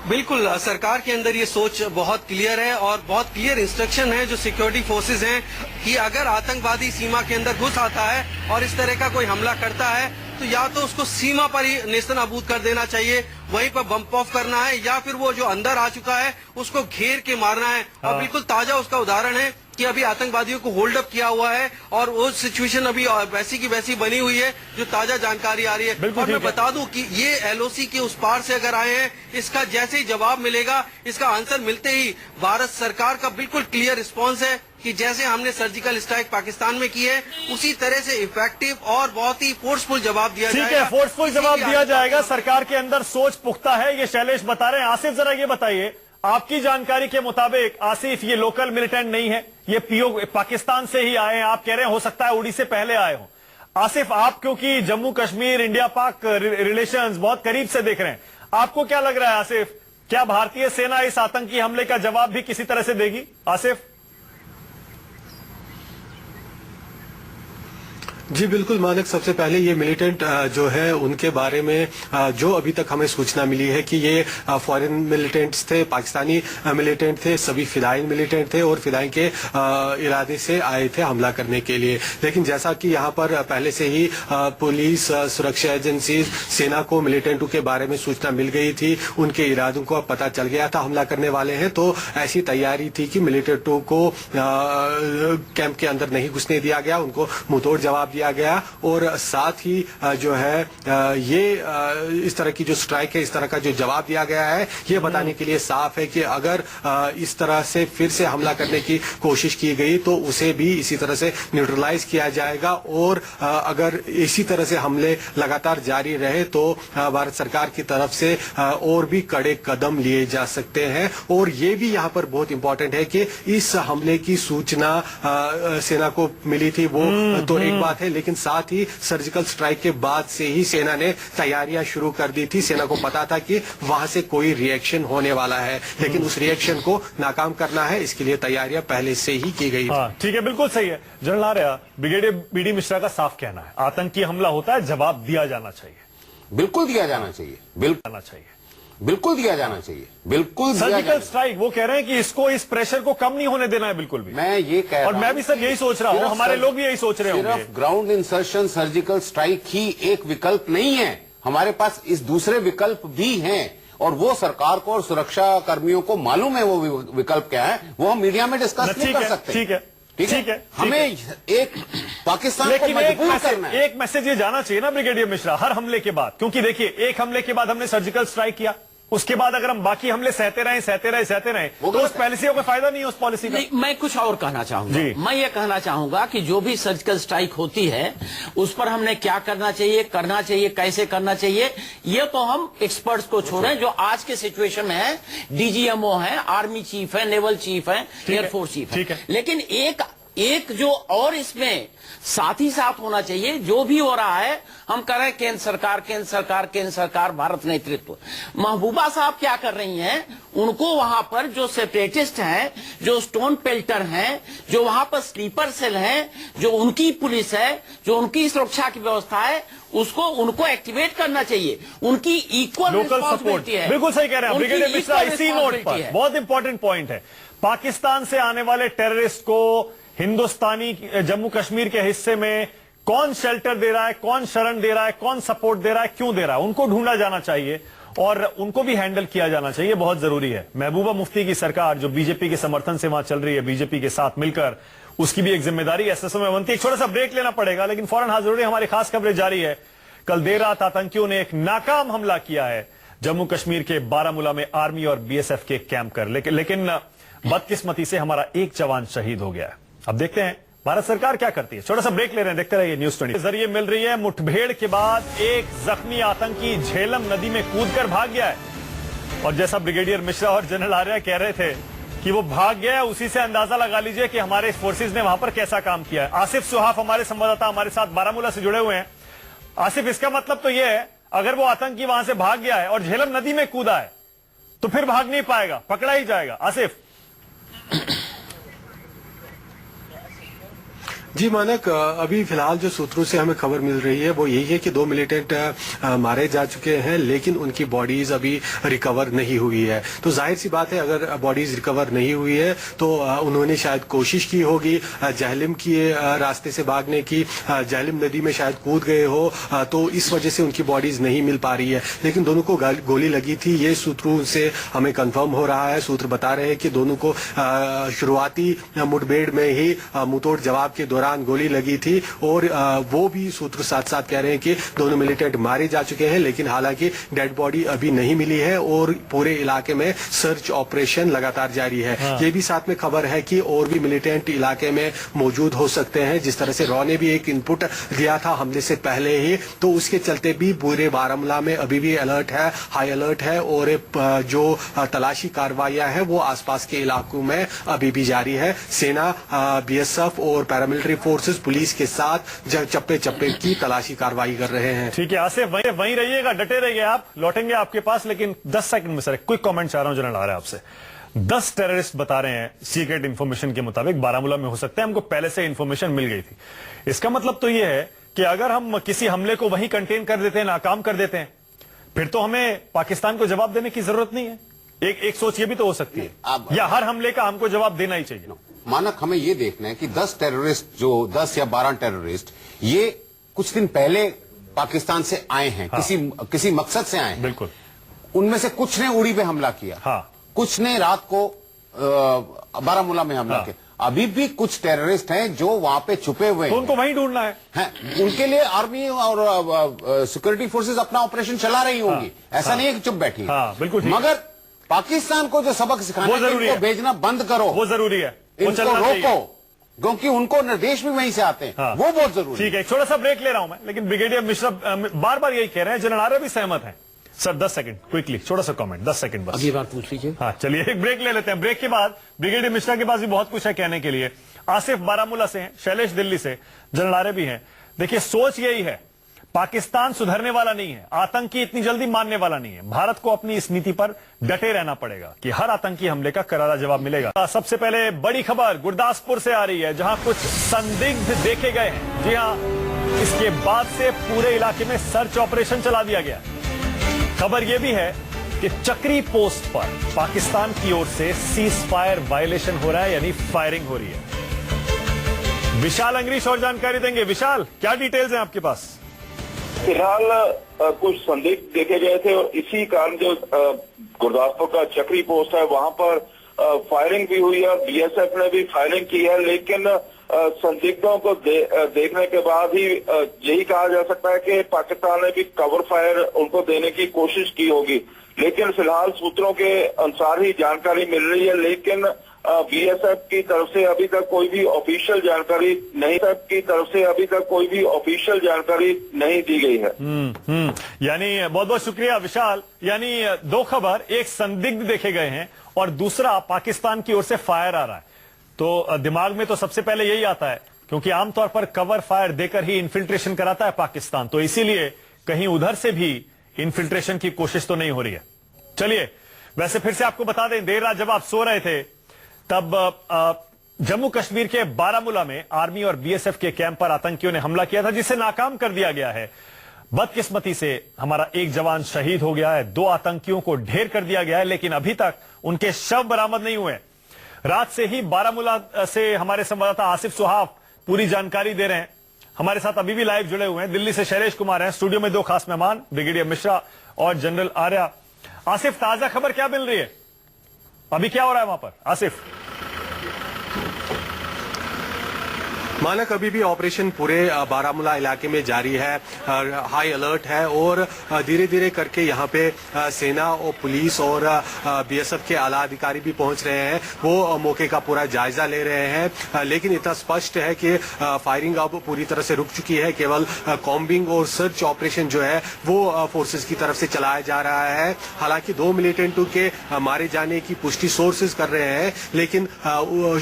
बिल्कुल, सरकार के अंदर ये सोच बहुत क्लियर है और बहुत क्लियर इंस्ट्रक्शन है जो सिक्योरिटी फोर्सेस हैं कि अगर आतंकवादी सीमा के अंदर घुस आता है और इस तरह का कोई हमला करता है तो या तो उसको सीमा पर ही नेस्तनाबूद कर देना चाहिए, वहीं पर बम्प ऑफ करना है, या फिर वो जो अंदर आ चुका है उसको घेर के मारना है। और बिल्कुल ताजा उसका उदाहरण है कि अभी आतंकवादियों को होल्ड अप किया हुआ है और वो सिचुएशन अभी वैसी की वैसी बनी हुई है, जो ताजा जानकारी आ रही है। और मैं बता दूं कि ये एलओसी के उस पार से अगर आए हैं, इसका जैसे ही जवाब मिलेगा, इसका आंसर मिलते ही भारत सरकार का बिल्कुल क्लियर रिस्पॉन्स है कि जैसे हमने सर्जिकल स्ट्राइक पाकिस्तान में की है उसी तरह से इफेक्टिव और बहुत ही फोर्सफुल जवाब दिया जाएगा। ठीक है, फोर्सफुल जवाब दिया जाएगा। सरकार के अंदर सोच पुख्ता है, ये शैलेश बता रहे हैं। आसिफ जरा ये बताइए, आपकी जानकारी के मुताबिक आसिफ ये लोकल मिलिटेंट नहीं है, ये पीओ पाकिस्तान से ही आए हैं। आप कह रहे हैं हो सकता है उड़ी से पहले आए हो। आसिफ आप क्योंकि जम्मू कश्मीर इंडिया पाक रिलेशंस बहुत करीब से देख रहे हैं, आपको क्या लग रहा है आसिफ, क्या भारतीय सेना इस आतंकी हमले का जवाब भी किसी तरह से देगी? आसिफ जी बिल्कुल मानक, सबसे पहले ये मिलिटेंट जो है उनके बारे में जो अभी तक हमें सूचना मिली है कि ये फॉरेन मिलिटेंट्स थे, पाकिस्तानी मिलिटेंट थे, सभी फिदाइन मिलिटेंट थे और फिदाइन के इरादे से आए थे हमला करने के लिए। लेकिन जैसा कि यहाँ पर पहले से ही पुलिस, सुरक्षा एजेंसी, सेना को मिलिटेंटों के बारे में सूचना मिल गई थी, उनके इरादों को पता चल गया था हमला करने वाले हैं, तो ऐसी तैयारी थी कि मिलिटेंटों को कैंप के अंदर नहीं घुसने दिया गया, उनको मुंहतोड़ जवाब दिया गया। और साथ ही जो है ये इस तरह की जो स्ट्राइक है, इस तरह का जो जवाब दिया गया है, ये बताने के लिए साफ है कि अगर इस तरह से फिर से हमला करने की कोशिश की गई तो उसे भी इसी तरह से न्यूट्रलाइज किया जाएगा। और अगर इसी तरह से हमले लगातार जारी रहे तो भारत सरकार की तरफ से और भी कड़े कदम लिए जा सकते हैं। और ये भी यहाँ पर बहुत इंपॉर्टेंट है कि इस हमले की सूचना सेना को मिली थी, वो तो एक बात है, लेकिन साथ ही सर्जिकल स्ट्राइक के बाद से ही सेना ने तैयारियां शुरू कर दी थी। सेना को पता था कि वहां से कोई रिएक्शन होने वाला है, लेकिन उस रिएक्शन को नाकाम करना है, इसके लिए तैयारियां पहले से ही की गई थी। ठीक है, बिल्कुल सही है। General Arya, brigadier BD Mishra का साफ कहना है, आतंकी हमला होता है, जवाब दिया जाना चाहिए। बिल्कुल दिया जाना चाहिए, बिल्कुल चाहिए, बिल्कुल दिया जाना चाहिए, बिल्कुल। सर्जिकल स्ट्राइक वो कह रहे हैं कि इसको, इस प्रेशर को कम नहीं होने देना है बिल्कुल भी। मैं ये कह रहा हूं, और मैं भी सर यही सोच रहा हूं, हमारे लोग भी यही सोच रहे होंगे। सिर्फ ग्राउंड इंसर्शन सर्जिकल स्ट्राइक ही एक विकल्प नहीं है, हमारे पास इस दूसरे विकल्प भी हैं और वो सरकार को और सुरक्षा कर्मियों को मालूम है वो विकल्प क्या है, वो हम मीडिया में डिस्कस नहीं कर सकते। ठीक है, ठीक ठीक है, है, हमें एक पाकिस्तान को लेकिन मजबूर करना है। एक मैसेज ये जाना चाहिए ना ब्रिगेडियर मिश्रा, हर हमले के बाद, क्योंकि देखिए एक हमले के बाद हमने सर्जिकल स्ट्राइक किया, उसके बाद अगर हम बाकी हमले सहते रहे तो उस पॉलिसी का कोई फायदा नहीं है, उस पॉलिसी का। नहीं, मैं कुछ और कहना चाहूंगा। मैं ये कहना चाहूंगा कि जो भी सर्जिकल स्ट्राइक होती है उस पर हमने क्या करना चाहिए, कैसे करना चाहिए, ये तो हम एक्सपर्ट्स को छोड़ें। जो आज के सिचुएशन में है, डीजीएमओ है, आर्मी चीफ है, नेवल चीफ है, एयरफोर्स चीफ है, लेकिन एक जो और इसमें साथ ही साथ होना चाहिए, जो भी हो रहा है हम कर रहे हैं केंद्र सरकार, भारत नेतृत्व। महबूबा साहब क्या कर रही हैं, उनको वहां पर जो सेपरेटिस्ट हैं, जो स्टोन पेल्टर हैं, जो वहां पर स्लीपर सेल हैं, जो उनकी पुलिस है, जो उनकी सुरक्षा की व्यवस्था है, उनको एक्टिवेट करना चाहिए। उनकी इक्वल लोकल सपोर्ट है। बिल्कुल सही कह रहे हैं ब्रिगेडियर मिश्रा। इसी नोट पर बहुत इंपॉर्टेंट पॉइंट है, पाकिस्तान से आने वाले टेररिस्ट को हिंदुस्तानी जम्मू कश्मीर के हिस्से में कौन शेल्टर दे रहा है, कौन शरण दे रहा है, कौन सपोर्ट दे रहा है, क्यों दे रहा है, उनको ढूंढा जाना चाहिए और उनको भी हैंडल किया जाना चाहिए, बहुत जरूरी है। महबूबा मुफ्ती की सरकार जो बीजेपी के समर्थन से वहां चल रही है, बीजेपी के साथ मिलकर, उसकी भी एक जिम्मेदारी एसएसओ में बनती है। एक छोटा सा ब्रेक लेना पड़ेगा, लेकिन फौरन हाजिर हो रही हमारी खास खबरें जारी है। कल देर रात आतंकियों ने एक नाकाम हमला किया है जम्मू कश्मीर के बारामूला में आर्मी और बीएसएफ के कैंप कर, लेकिन बदकिस्मती से हमारा एक जवान शहीद हो गया है। अब देखते हैं भारत सरकार क्या करती है। छोटा सा ब्रेक ले रहे हैं, देखते रहिए न्यूज़ 20 के जरिए मिल रही है। मुठभेड़ के बाद एक जख्मी आतंकी झेलम नदी में कूदकर भाग गया है, और जैसा ब्रिगेडियर मिश्रा और जनरल आर्या कह रहे थे कि वो भाग गया है, उसी से अंदाजा लगा लीजिए कि हमारे फोर्सेज ने वहां पर कैसा काम किया है। आसिफ सुहाफ हमारे संवाददाता हमारे साथ बारामूला से जुड़े हुए हैं। आसिफ, इसका मतलब तो यह है अगर वो आतंकी वहां से भाग गया है और झेलम नदी में कूदा है तो फिर भाग नहीं पाएगा, पकड़ा ही जाएगा। आसिफ जी मानक, अभी फिलहाल जो सूत्रों से हमें खबर मिल रही है वो यही है कि 2 मिलिटेंट मारे जा चुके हैं, लेकिन उनकी बॉडीज अभी रिकवर नहीं हुई है। तो जाहिर सी बात है, अगर बॉडीज रिकवर नहीं हुई है तो उन्होंने शायद कोशिश की होगी जहलिम की रास्ते से भागने की, जहलिम नदी में शायद कूद गए हो, तो इस वजह से उनकी बॉडीज नहीं मिल पा रही है। लेकिन दोनों को गोली लगी थी, ये सूत्रों से हमें कंफर्म हो रहा है। सूत्र बता रहे हैं कि दोनों को शुरुआती मुठभेड़ में ही मुंहतोड़ जवाब के दौरान गोली लगी थी, और वो भी सूत्र साथ साथ कह रहे हैं कि दोनों मिलिटेंट मारे जा चुके हैं, लेकिन हालांकि डेड बॉडी अभी नहीं मिली है और पूरे इलाके में सर्च ऑपरेशन लगातार जारी है। ये भी साथ में खबर है कि और भी मिलिटेंट इलाके में मौजूद हो सकते हैं, जिस तरह से रॉ ने भी एक इनपुट दिया था हमले से पहले ही, तो उसके चलते भी पूरे बारामूला में अभी भी अलर्ट है, हाई अलर्ट है, और जो तलाशी कार्रवाइयां हैं वो आसपास के इलाकों में अभी भी जारी है। सेना, बीएसएफ और पैरामिलिट्री फोर्सेस पुलिस के साथ चप्पे चप्पे की तलाशी कार्रवाई कर रहे हैं। ठीक है आसिफ, वहीं रहिएगा, डटे रहिए, आप लौटेंगे आपके पास, लेकिन 10 सेकंड में सर क्विक कमेंट चाह रहा हूं जनरल आ रहा है आपसे। 10 टेररिस्ट बता रहे हैं सीक्रेट इंफॉर्मेशन के मुताबिक बारामूला में हो सकता है, हमको पहले से इंफॉर्मेशन मिल गई थी। इसका मतलब तो यह है कि अगर हम किसी हमले को वहीं कंटेन कर देते हैं, नाकाम कर देते हैं, फिर तो हमें पाकिस्तान को जवाब देने की जरूरत नहीं है। एक सोच ये भी तो हो सकती है, या हर हमले का हमको जवाब देना ही चाहिए। मानक, हमें ये देखना है कि 10 टेररिस्ट, जो 10 या 12 टेररिस्ट, ये कुछ दिन पहले पाकिस्तान से आए हैं, किसी मकसद से आए हैं। बिल्कुल। उनमें से कुछ ने उड़ी पे हमला किया, कुछ ने रात को बारामूला में हमला किया। अभी भी कुछ टेररिस्ट हैं जो वहां पे छुपे हुए हैं, उनको वहीं ढूंढना है। उनके लिए आर्मी और सिक्योरिटी फोर्सेस अपना ऑपरेशन चला रही होंगी, ऐसा नहीं है कि चुप बैठी। बिल्कुल। मगर पाकिस्तान को जो सबक सिखाना है, उनको भेजना बंद करो, वो जरूरी है, इनको रोको, क्योंकि उनको निर्देश भी वहीं से आते हैं। वो बहुत जरूरी है। ठीक है, एक छोटा सा ब्रेक ले रहा हूं मैं, लेकिन ब्रिगेडियर मिश्रा बार बार यही कह रहे हैं, जनरल आर्या भी सहमत हैं। सर 10 सेकंड क्विकली, छोटा सा कमेंट, 10 सेकंड बस। अगली बार पूछ लीजिए। हाँ चलिए, एक ब्रेक ले लेते हैं। ब्रेक के बाद ब्रिगेडियर मिश्रा के पास भी बहुत कुछ है कहने के लिए। आसिफ बारामूला से हैं, शैलेश दिल्ली से, जनरल आर्या भी हैं। देखिए सोच यही है, पाकिस्तान सुधरने वाला नहीं है, आतंकी इतनी जल्दी मानने वाला नहीं है। भारत को अपनी इस नीति पर डटे रहना पड़ेगा कि हर आतंकी हमले का करारा जवाब मिलेगा। सबसे पहले बड़ी खबर गुरदासपुर से आ रही है, जहां कुछ संदिग्ध देखे गए हैं। जी हां, इसके बाद से पूरे इलाके में सर्च ऑपरेशन चला दिया गया। खबर यह भी है कि चक्री पोस्ट पर पाकिस्तान की ओर से सीज फायर वायलेशन हो रहा है, यानी फायरिंग हो रही है। विशाल अंग्रीश और जानकारी देंगे। विशाल, क्या डिटेल्स हैं आपके पास? फिलहाल कुछ संदिग्ध देखे गए थे और इसी कारण जो गुरदासपुर का चक्री पोस्ट है वहां पर फायरिंग भी हुई है, बीएसएफ ने भी फायरिंग की है, लेकिन संदिग्धों को देखने के बाद ही यही कहा जा सकता है कि पाकिस्तान ने भी कवर फायर उनको देने की कोशिश की होगी। लेकिन फिलहाल सूत्रों के अनुसार ही जानकारी मिल रही है, लेकिन बीएसएफ की तरफ से अभी तक कोई भी ऑफिशियल जानकारी नहीं दी गई है। यानी बहुत बहुत शुक्रिया विशाल। यानी दो खबर, एक संदिग्ध देखे गए हैं और दूसरा पाकिस्तान की ओर से फायर आ रहा है। तो दिमाग में तो सबसे पहले यही आता है, क्योंकि आमतौर पर कवर फायर देकर ही इन्फिल्ट्रेशन कराता है पाकिस्तान, तो इसीलिए कहीं उधर से भी इन्फिल्ट्रेशन की कोशिश तो नहीं हो रही है। चलिए, वैसे फिर से आपको बता दें, देर रात जब आप सो रहे थे तब जम्मू कश्मीर के बारामूला में आर्मी और बीएसएफ के कैंप पर आतंकियों ने हमला किया था, जिसे नाकाम कर दिया गया है। बदकिस्मती से हमारा एक जवान शहीद हो गया है, 2 आतंकियों को ढेर कर दिया गया है, लेकिन अभी तक उनके शव बरामद नहीं हुए। रात से ही बारामूला से हमारे संवाददाता आसिफ सुहाफ पूरी जानकारी दे रहे हैं। हमारे साथ अभी भी लाइव जुड़े हुए हैं। दिल्ली से शैलेश कुमार हैं, स्टूडियो में 2 खास मेहमान, ब्रिगेडियर मिश्रा और जनरल आर्या। आसिफ, ताजा खबर क्या मिल रही है, अभी क्या हो रहा है वहां पर? आसिफ, मानक अभी भी ऑपरेशन पूरे बारामूला इलाके में जारी है, हाई अलर्ट है और धीरे धीरे करके यहाँ पे सेना और पुलिस और बीएसएफ के आला अधिकारी भी पहुंच रहे हैं। वो मौके का पूरा जायजा ले रहे हैं, लेकिन इतना स्पष्ट है कि फायरिंग अब पूरी तरह से रुक चुकी है। केवल कॉम्बिंग और सर्च ऑपरेशन जो है वो फोर्सेस की तरफ से चलाया जा रहा है। हालांकि 2 मिलिटेंटों के मारे जाने की पुष्टि सोर्सेज कर रहे हैं, लेकिन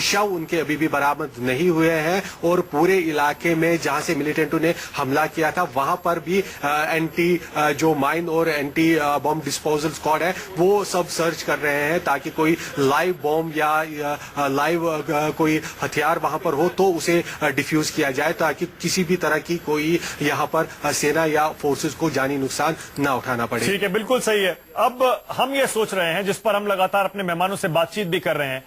शव उनके अभी भी बरामद नहीं हुए हैं और पूरे इलाके में जहां से मिलिटेंटों ने हमला किया था वहां पर भी एंटी जो माइन और एंटी बॉम्ब डिस्पोजल स्क्वाड है वो सब सर्च कर रहे हैं, ताकि कोई लाइव बॉम्ब या लाइव कोई हथियार वहां पर हो तो उसे डिफ्यूज किया जाए, ताकि किसी भी तरह की कोई यहां पर सेना या फोर्सेस को जानी नुकसान ना उठाना पड़े। ठीक है, बिल्कुल सही है। अब हम ये सोच रहे हैं, जिस पर हम लगातार अपने मेहमानों से बातचीत भी कर रहे हैं,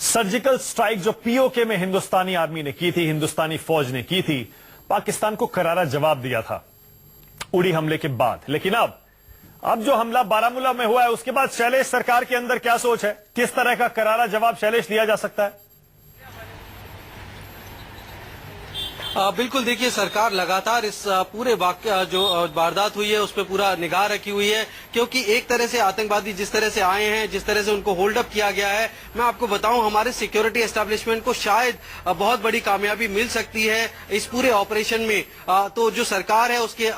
सर्जिकल स्ट्राइक जो पीओके में हिंदुस्तानी आर्मी ने की थी, हिंदुस्तानी फौज ने की थी, पाकिस्तान को करारा जवाब दिया था उड़ी हमले के बाद। लेकिन अब जो हमला बारामूला में हुआ है, उसके बाद शैलेश, सरकार के अंदर क्या सोच है, किस तरह का करारा जवाब शैलेश दिया जा सकता है? बिल्कुल, देखिए, सरकार लगातार इस पूरे वाकया जो वारदात हुई है उस पर पूरा निगाह रखी हुई है, क्योंकि एक तरह से आतंकवादी जिस तरह से आए हैं, जिस तरह से उनको होल्ड अप किया गया है, मैं आपको बताऊं हमारे सिक्योरिटी एस्टेब्लिशमेंट को शायद बहुत बड़ी कामयाबी मिल सकती है इस पूरे ऑपरेशन में। तो जो सरकार है उसके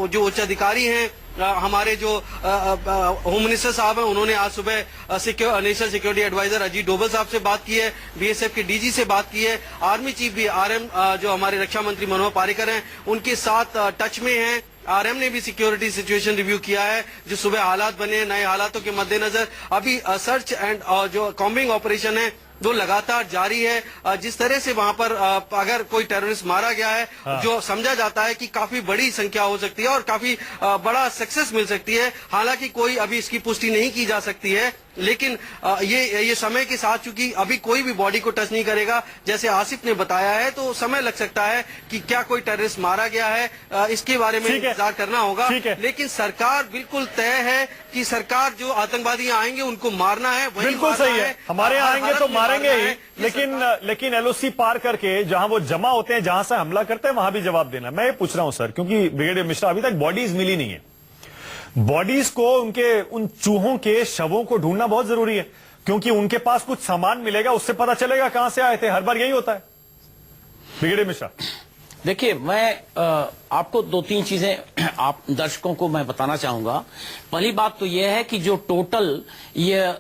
जो उच्च अधिकारी हैं, हमारे जो होम मिनिस्टर साहब हैं, उन्होंने आज सुबह national security adviser Ajit Doval साहब से बात की है, बीएसएफ के डीजी से बात की है, आर्मी चीफ भी आरएम जो हमारे रक्षा मंत्री मनोहर पर्रिकर हैं उनके साथ टच में हैं। आरएम ने भी सिक्योरिटी सिचुएशन रिव्यू किया है, जो सुबह हालात बने, नए हालातों के मद्देनजर अभी सर्च एंड जो कॉम्बिंग ऑपरेशन है वो लगातार जारी है। जिस तरह से वहां पर अगर कोई टेररिस्ट मारा गया है, जो समझा जाता है कि काफी बड़ी संख्या हो सकती है और काफी बड़ा सक्सेस मिल सकती है। हालांकि कोई अभी इसकी पुष्टि नहीं की जा सकती है, लेकिन ये समय के साथ चूंकि अभी कोई भी बॉडी को टच नहीं करेगा, जैसे आसिफ ने बताया है, तो समय लग सकता है कि क्या कोई टेररिस्ट मारा गया है, इसके बारे में इंतजार करना होगा। लेकिन सरकार बिल्कुल तय है कि सरकार जो आतंकवादी आएंगे उनको मारना है, वही बिल्कुल सही है। हमारे आएंगे तो मारेंगे ही, लेकिन एलओसी पार करके जहां वो जमा होते हैं, जहां से हमला करते हैं, वहां भी जवाब देना। मैं ये पूछ रहा हूं सर, क्योंकि ब्रिगेडियर मिश्रा, अभी तक बॉडीज मिली नहीं है। बॉडीज को, उनके उन चूहों के शवों को ढूंढना बहुत जरूरी है, क्योंकि उनके पास कुछ सामान मिलेगा, उससे पता चलेगा कहां से आए थे। हर बार यही होता है। ब्रिगेडियर मिश्रा, देखिए, मैं आपको 2-3 चीजें आप दर्शकों को मैं बताना चाहूंगा। पहली बात तो यह है कि जो टोटल ये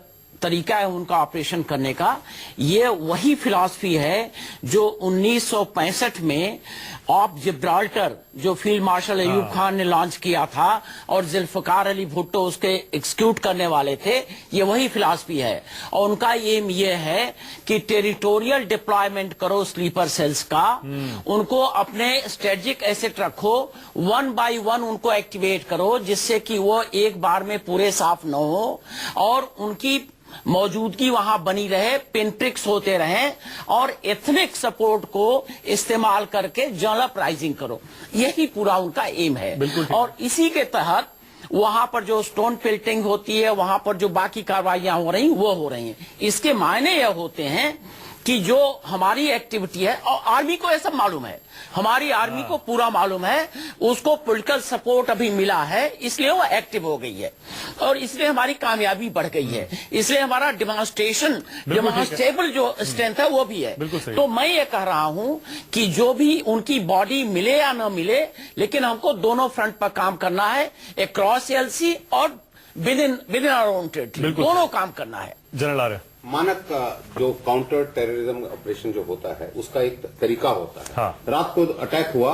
तरीका है उनका ऑपरेशन करने का, ये वही फिलॉसफी है जो 1965 में ऑफ जिब्राल्टर जो फील्ड मार्शल अयूब खान ने लॉन्च किया था और जुल्फकार अली भुट्टो उसके एग्जीक्यूट करने वाले थे। ये वही फिलॉसफी है और उनका एम ये है कि टेरिटोरियल डिप्लॉयमेंट करो स्लीपर सेल्स का, उनको अपने स्ट्रेटेजिक एसेट रखो, 1 by 1 उनको एक्टिवेट करो, जिससे कि वो एक बार में पूरे साफ न हो और उनकी मौजूदगी वहां बनी रहे, पिनप्रिक्स होते रहें और एथनिक सपोर्ट को इस्तेमाल करके जनरल अपराइजिंग करो। यही पूरा उनका एम है और इसी के तहत वहां पर जो स्टोन फिल्टिंग होती है, वहां पर जो बाकी कार्रवाइयां हो रही वो हो रही हैं। इसके मायने यह होते हैं कि जो हमारी एक्टिविटी है, और आर्मी को यह सब मालूम है, हमारी आर्मी को पूरा मालूम है, उसको पॉलिटिकल सपोर्ट अभी मिला है, इसलिए वो एक्टिव हो गई है और इसलिए हमारी कामयाबी बढ़ गई है, इसलिए हमारा डिमॉन्स्ट्रेबल जो स्ट्रेंथ है वो भी है। तो मैं ये कह रहा हूं कि जो भी उनकी बॉडी मिले या न मिले, लेकिन हमको दोनों फ्रंट पर काम करना है, अक्रॉस एलसी और within our own territory, दोनों काम करना है। जनरल आर्य, मानक का जो काउंटर टेररिज्म ऑपरेशन जो होता है उसका एक तरीका होता है। हाँ। रात को अटैक हुआ,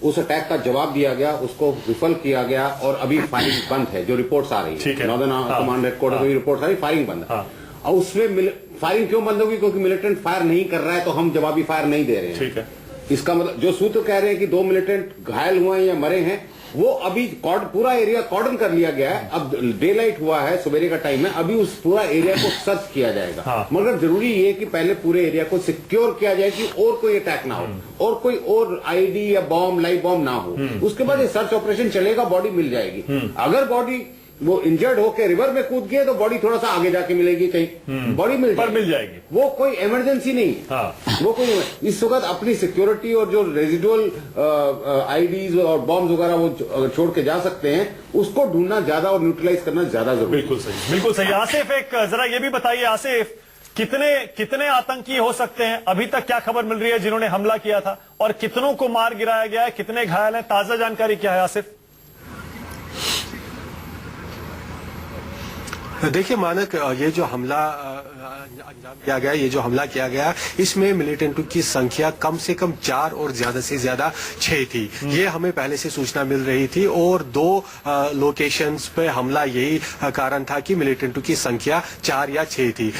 उस अटैक का जवाब दिया गया, उसको विफल किया गया और अभी फायरिंग बंद है, जो रिपोर्ट्स आ रही है नॉर्दर्न कमांड हेडक्वार्टर की रिपोर्ट आ रही, फायरिंग बंद है। और उसमें फायरिंग क्यों बंद होगी? क्योंकि मिलिटेंट फायर नहीं कर रहा है, तो हम जवाबी फायर नहीं दे रहे हैं। ठीक है। इसका मतलब जो सूत्र कह रहे हैं कि 2 मिलिटेंट घायल हुए हैं या मरे हैं, वो अभी पूरा एरिया कॉर्डन कर लिया गया है। अब डे लाइट हुआ है, सवेरे का टाइम है, अभी उस पूरा एरिया को सर्च किया जाएगा। मगर जरूरी ये है कि पहले पूरे एरिया को सिक्योर किया जाए कि और कोई अटैक ना हो और कोई और आईडी या बॉम्ब, लाइव बॉम्ब ना हो। उसके बाद ये सर्च ऑपरेशन चलेगा, बॉडी मिल जाएगी। अगर बॉडी वो इंजर्ड होकर रिवर में कूद गए तो बॉडी थोड़ा सा आगे जाके मिलेगी, कहीं बॉडी मिल जाएगी। वो कोई इमरजेंसी नहीं। वो कोई इस वक्त अपनी सिक्योरिटी और जो रेजिडुअल आईडीज और बॉम्ब वगैरह वो छोड़ के जा सकते हैं, उसको ढूंढना ज्यादा और न्यूट्रलाइज करना ज्यादा जरूरी। बिल्कुल सही, बिल्कुल सही। आसिफ, एक जरा ये भी बताइए आसिफ, कितने आतंकी हो सकते हैं? अभी तक क्या खबर मिल रही है जिन्होंने हमला किया था, और कितनों को मार गिराया गया है, कितने घायल हैं? ताजा जानकारी क्या है आसिफ? देखिए मानक, ये जो हमला अंजाम किया गया, ये जो हमला किया गया, इसमें मिलिटेंटों की संख्या कम से कम 4 और ज्यादा से ज्यादा 6 थी। ये हमें पहले से सूचना मिल रही थी और 2 लोकेशंस पे हमला यही कारण था कि मिलिटेंटों की संख्या 4 या 6 थी।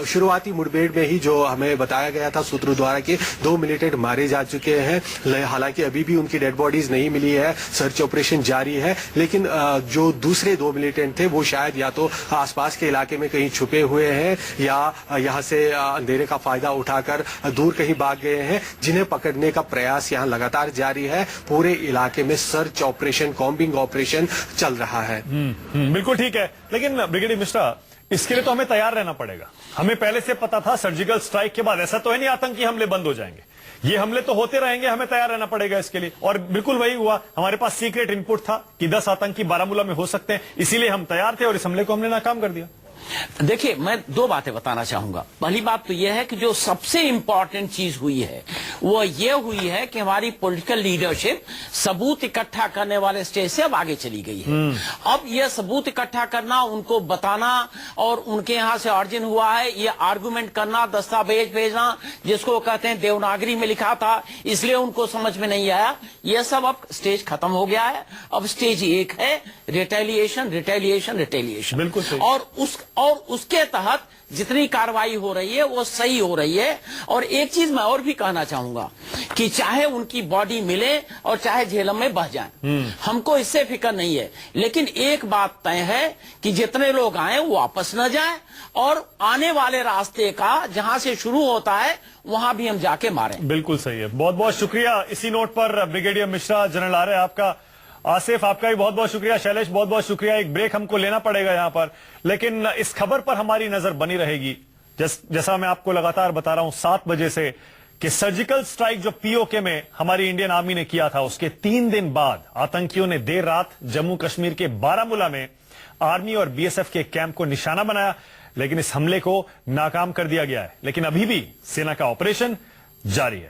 शुरुआती मुठभेड़ में ही जो हमें बताया गया था सूत्रों द्वारा कि 2 मिलिटेंट मारे जा चुके हैं। हालांकि अभी भी उनकी डेड बॉडीज नहीं मिली है, सर्च ऑपरेशन जारी है, लेकिन जो दूसरे 2 मिलिटेंट थे वो शायद या तो आसपास के इलाके में कहीं छुपे हुए हैं या यहाँ से अंधेरे का फायदा उठाकर दूर कहीं भाग गए हैं, जिन्हें पकड़ने का प्रयास यहाँ लगातार जारी है। पूरे इलाके में सर्च ऑपरेशन, कॉम्बिंग ऑपरेशन चल रहा है। बिल्कुल ठीक है, लेकिन ब्रिगेडियर मिश्रा, इसके लिए तो हमें तैयार रहना पड़ेगा। हमें पहले से पता था सर्जिकल स्ट्राइक के बाद ऐसा तो है नहीं आतंकी हमले बंद हो जाएंगे, ये हमले तो होते रहेंगे, हमें तैयार रहना पड़ेगा इसके लिए। और बिल्कुल वही हुआ, हमारे पास सीक्रेट इनपुट था कि 10 आतंकी बारामूला में हो सकते हैं, इसीलिए हम तैयार थे और इस हमले को हमने नाकाम कर दिया। देखिए, मैं 2 बातें बताना चाहूंगा। पहली बात तो यह है कि जो सबसे इंपॉर्टेंट चीज हुई है वो ये हुई है कि हमारी पॉलिटिकल लीडरशिप सबूत इकट्ठा करने वाले स्टेज से अब आगे चली गई है। अब यह सबूत इकट्ठा करना, उनको बताना और उनके यहां से ऑरिजिन हुआ है, ये आर्गुमेंट करना, दस्तावेज भेजना, जिसको कहते हैं देवनागरी में लिखा था इसलिए उनको समझ में नहीं आया, यह सब अब स्टेज खत्म हो गया है। अब स्टेज 1 है रिटेलिएशन, रिटेलिएशन, रिटेलिएशन। बिल्कुल सही। और उसके तहत जितनी कार्रवाई हो रही है वो सही हो रही है। और एक चीज मैं और भी कहना चाहूंगा कि चाहे उनकी बॉडी मिले और चाहे झेलम में बह जाए, हमको इससे फिक्र नहीं है, लेकिन एक बात तय है कि जितने लोग आए वो वापस न जाएं और आने वाले रास्ते का जहां से शुरू होता है वहां भी हम जाके मारें। बिल्कुल सही है, बहुत बहुत शुक्रिया। इसी नोट पर ब्रिगेडियर मिश्रा, जनरल आर्य आपका, आसिफ आपका भी बहुत बहुत शुक्रिया, शैलेश बहुत बहुत शुक्रिया। एक ब्रेक हमको लेना पड़ेगा यहां पर, लेकिन इस खबर पर हमारी नजर बनी रहेगी। जैसा मैं आपको लगातार बता रहा हूं 7 बजे से कि सर्जिकल स्ट्राइक जो पीओके में हमारी इंडियन आर्मी ने किया था, उसके 3 दिन बाद आतंकियों ने देर रात जम्मू कश्मीर के बारामूला में आर्मी और बीएसएफ के कैंप को निशाना बनाया, लेकिन इस हमले को नाकाम कर दिया गया है। लेकिन अभी भी सेना का ऑपरेशन जारी है।